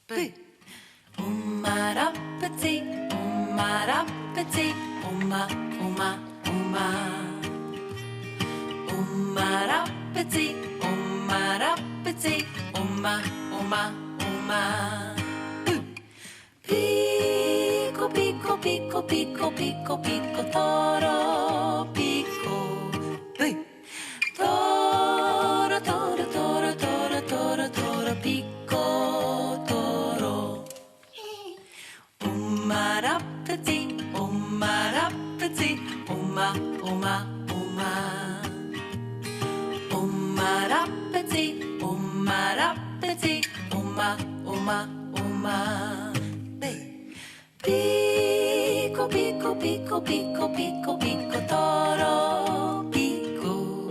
P. Oma rappeti, oma, oma, oma. Oma rappeti, oma, oma, oma. Pico, pico, pico, pico, pico, pico, toro, pico. Toro, toro, toro, toro, toro, toro, pico, toro. Oma rappeti, oma, oma, oma. Oma rappeti, oma, oma, oma. Pico, pico, pico, pico, pico, pico, toro, pico.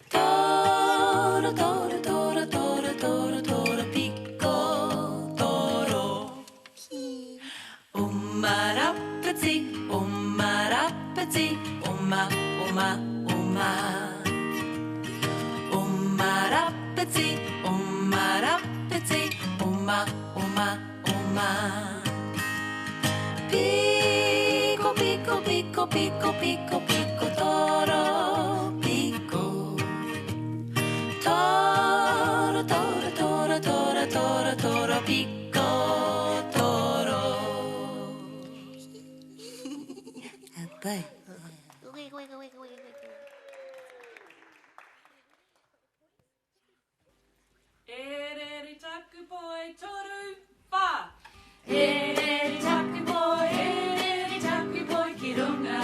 Toro, toro, toro, toro, toro, toro, pico, toro. Oma rappeti, oma, oma, oma. Oma rappeti, oma, oma, oma. Pico, pico, pico, pico, pico, pico, toro, pico. Toro, toro, toro, toro, toro, toro, pico, toro. Bye. Ereri takku poi toru fa. Ereri takku poi kirunga.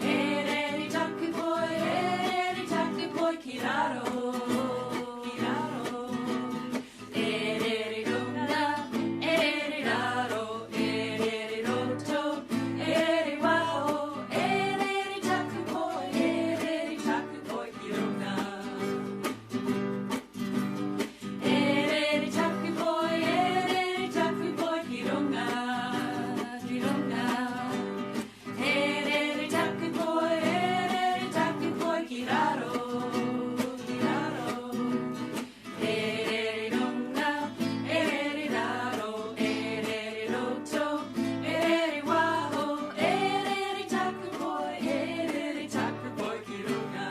Ereri takku poi kiraro. Ereri runga, ereri raro, ereri roto, ereri waho. Ereri takku poi kirunga. Ereri takku poi kirunga, kirunga. Ereri takku poi kiraro, kiraro. Ereri runga, ereri raro, ereri roto, ereri waho. Ereri takku poi kirunga.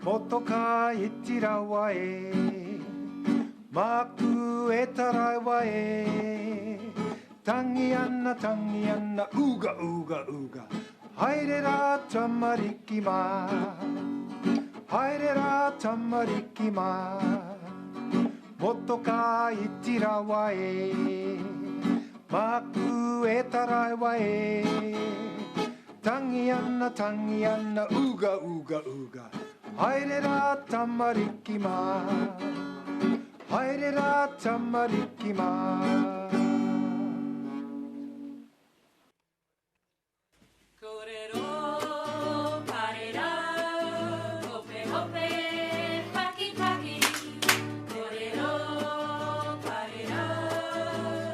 Moto ka itira wa e Maku e tarai wa e Tangi anna, uga, uga, uga Haere ra tamariki ma Haere ra tamariki ma Moto ka itira wa e Maku e tarai wa e Tangi anna, uga, uga, uga Haere ra tamariki ma Haere ra tamariki ma Korero, parera, hope, hope, paki, paki. Korero, parera,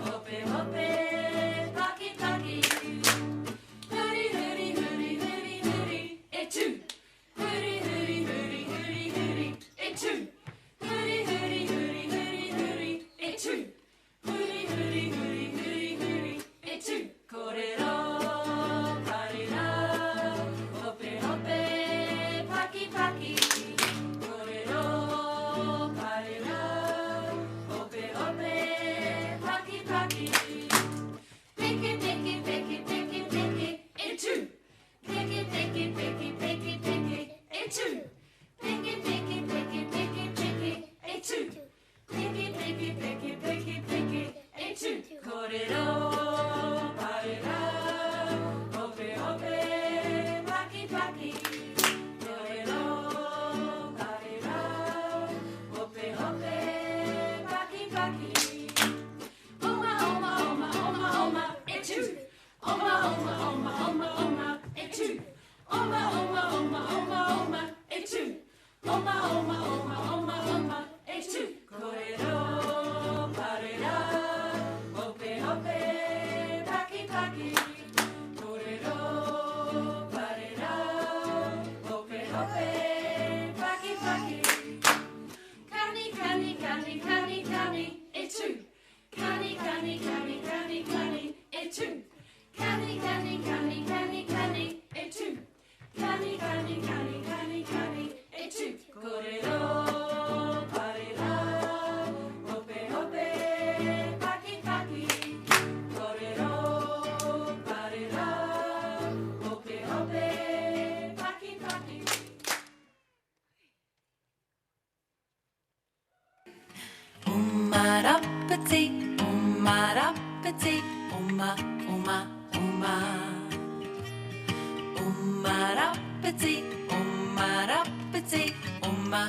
hope, hope, paki, paki. Hurry, hurry, hurry, hurry, hurry, etu. Hurry, hurry, hurry, hurry, hurry, etu. Hurry, hurry, hurry, hurry, hurry, etu. Hurry, hurry. two. Canny, canny, canny, canny, canny, a two. Canny, canny, canny, canny, canny, a two. Corero, parera, hope, hope, paki, paki. Corero, parera, hope, hope, paki, paki. Umarappati, umarappati, uma. Umarappati, umarappati, uma.